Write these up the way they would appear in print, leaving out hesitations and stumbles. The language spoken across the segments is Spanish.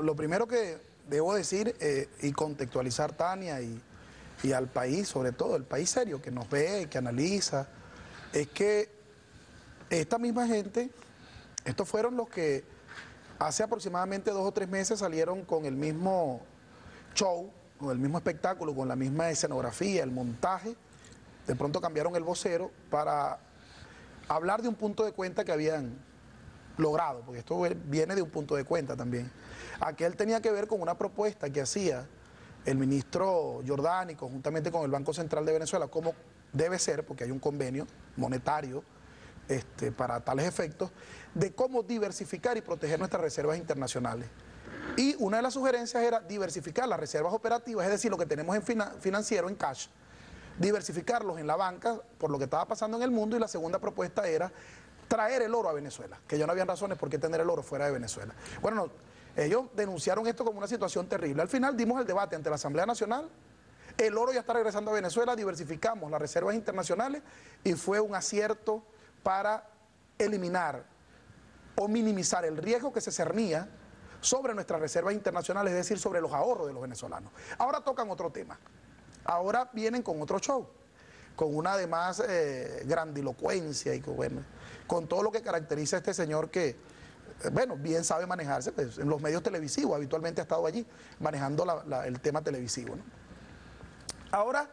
Lo primero que debo decir y contextualizar, Tania, y al país, sobre todo, el país serio, que nos ve, que analiza, es que esta misma gente, estos fueron los que hace aproximadamente 2 o 3 meses salieron con el mismo show, con el mismo espectáculo, con la misma escenografía, el montaje. De pronto cambiaron el vocero para hablar de un punto de cuenta que habían logrado, porque esto viene de un punto de cuenta también. Aquel tenía que ver con una propuesta que hacía el ministro Giordani conjuntamente con el Banco Central de Venezuela, como debe ser, porque hay un convenio monetario para tales efectos, de cómo diversificar y proteger nuestras reservas internacionales. Y una de las sugerencias era diversificar las reservas operativas, es decir, lo que tenemos en financiero, en cash, diversificarlos en la banca por lo que estaba pasando en el mundo, y la segunda propuesta era traer el oro a Venezuela, que ya no habían razones por qué tener el oro fuera de Venezuela. Bueno, ellos denunciaron esto como una situación terrible. Al final dimos el debate ante la Asamblea Nacional, el oro ya está regresando a Venezuela, diversificamos las reservas internacionales y fue un acierto para eliminar o minimizar el riesgo que se cernía sobre nuestras reservas internacionales, es decir, sobre los ahorros de los venezolanos. Ahora tocan otro tema, ahora vienen con otro show, con una además grandilocuencia y con todo lo que caracteriza a este señor que, bueno, bien sabe manejarse, pues, en los medios televisivos, habitualmente ha estado allí manejando el tema televisivo, ¿no? Ahora,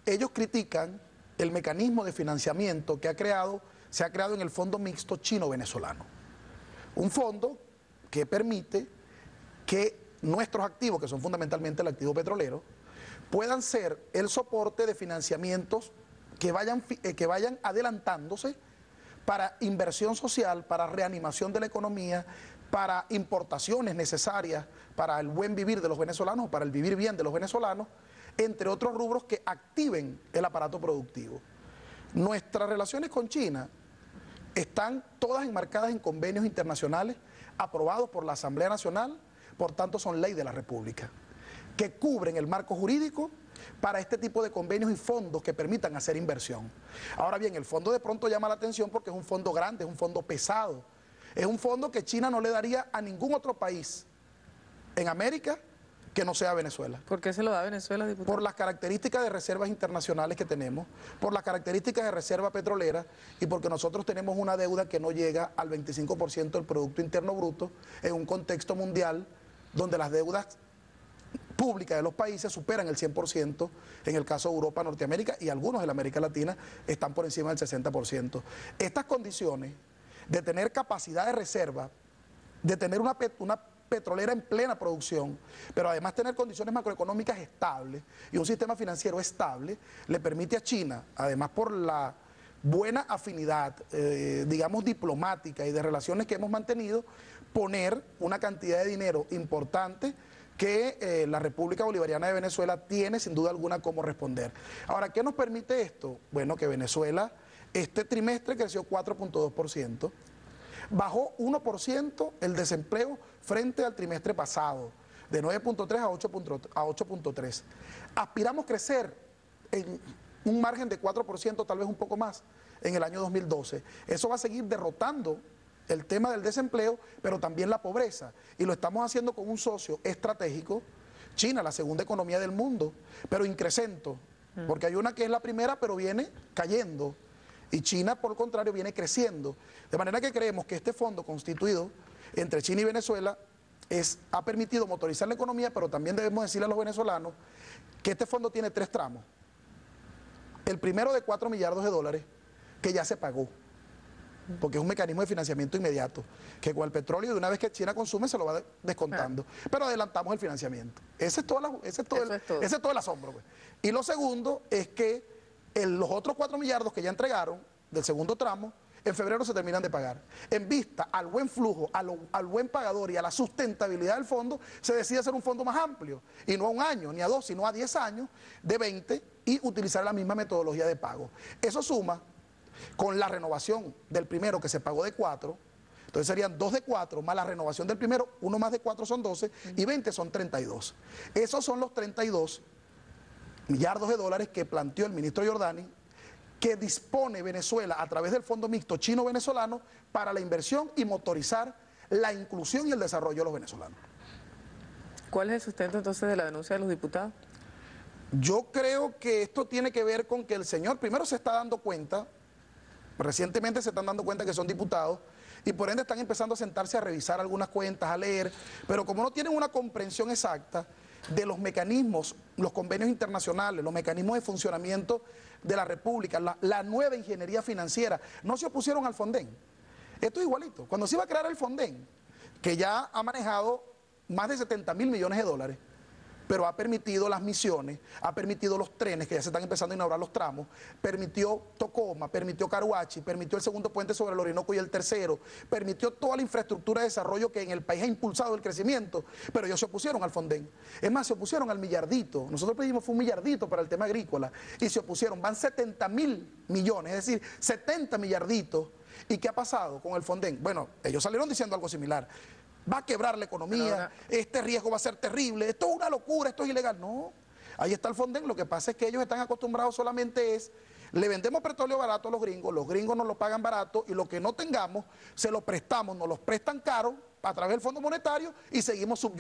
ellos critican el mecanismo de financiamiento que se ha creado en el Fondo Mixto Chino-Venezolano. Un fondo que permite que nuestros activos, que son fundamentalmente el activo petrolero, puedan ser el soporte de financiamientos que vayan adelantándose para inversión social, para reanimación de la economía, para importaciones necesarias para el buen vivir de los venezolanos, para el vivir bien de los venezolanos, entre otros rubros que activen el aparato productivo. Nuestras relaciones con China están todas enmarcadas en convenios internacionales aprobados por la Asamblea Nacional, por tanto son ley de la República, que cubren el marco jurídico para este tipo de convenios y fondos que permitan hacer inversión. Ahora bien, el fondo de pronto llama la atención porque es un fondo grande, es un fondo pesado, es un fondo que China no le daría a ningún otro país en América que no sea Venezuela. ¿Por qué se lo da a Venezuela, diputado? Por las características de reservas internacionales que tenemos, por las características de reserva petrolera y porque nosotros tenemos una deuda que no llega al 25% del Producto Interno Bruto en un contexto mundial donde las deudas públicas de los países superan el 100%, en el caso de Europa, Norteamérica y algunos de la América Latina están por encima del 60%. Estas condiciones de tener capacidad de reserva, de tener una petrolera en plena producción, pero además tener condiciones macroeconómicas estables y un sistema financiero estable, le permite a China, además por la buena afinidad, digamos, diplomática y de relaciones que hemos mantenido, poner una cantidad de dinero importante que la República Bolivariana de Venezuela tiene sin duda alguna cómo responder. Ahora, ¿qué nos permite esto? Bueno, que Venezuela este trimestre creció 4.2%, bajó 1% el desempleo frente al trimestre pasado, de 9.3 a 8.3. Aspiramos crecer en un margen de 4%, tal vez un poco más, en el año 2012. Eso va a seguir derrotando el tema del desempleo, pero también la pobreza. Y lo estamos haciendo con un socio estratégico, China, la segunda economía del mundo, pero increcento, porque hay una que es la primera, pero viene cayendo. Y China, por el contrario, viene creciendo. De manera que creemos que este fondo constituido entre China y Venezuela ha permitido motorizar la economía, pero también debemos decirle a los venezolanos que este fondo tiene 3 tramos. El primero de 4 millardos de dólares, que ya se pagó, porque es un mecanismo de financiamiento inmediato, que con el petróleo, de una vez que China consume, se lo va descontando. Pero adelantamos el financiamiento. Ese es todo el asombro, pues. Y lo segundo es que los otros 4 millardos que ya entregaron del segundo tramo, en febrero se terminan de pagar. En vista al buen flujo, al buen pagador y a la sustentabilidad del fondo, se decide hacer un fondo más amplio, y no a 1 año, ni a 2, sino a 10 años, de 20, y utilizar la misma metodología de pago. Eso suma con la renovación del primero, que se pagó de 4, entonces serían 2 de 4, más la renovación del primero, 1 más de 4 son 12, y 20 son 32. Esos son los 32 millardos de dólares que planteó el ministro Giordani, que dispone Venezuela a través del Fondo Mixto Chino-Venezolano para la inversión y motorizar la inclusión y el desarrollo de los venezolanos. ¿Cuál es el sustento entonces de la denuncia de los diputados? Yo creo que esto tiene que ver con que el señor primero se está dando cuenta, recientemente se están dando cuenta que son diputados y por ende están empezando a sentarse a revisar algunas cuentas, a leer, pero como no tienen una comprensión exacta de los mecanismos, los convenios internacionales, los mecanismos de funcionamiento de la República, la nueva ingeniería financiera, no se opusieron al Fonden. Esto es igualito. Cuando se iba a crear el Fonden, que ya ha manejado más de 70.000 millones de dólares, pero ha permitido las misiones, ha permitido los trenes, que ya se están empezando a inaugurar los tramos, permitió Tocoma, permitió Caruachi, permitió el segundo puente sobre el Orinoco y el tercero, permitió toda la infraestructura de desarrollo que en el país ha impulsado el crecimiento, pero ellos se opusieron al Fonden. Es más, se opusieron al millardito. Nosotros pedimos fue un millardito para el tema agrícola y se opusieron. Van 70.000 millones, es decir, 70 millarditos. ¿Y qué ha pasado con el Fonden? Bueno, ellos salieron diciendo algo similar. Va a quebrar la economía, este riesgo va a ser terrible, esto es una locura, esto es ilegal. No, ahí está el Fonden, lo que pasa es que ellos están acostumbrados solamente le vendemos petróleo barato a los gringos nos lo pagan barato y lo que no tengamos, se lo prestamos, nos los prestan caro a través del Fondo Monetario y seguimos subyugando.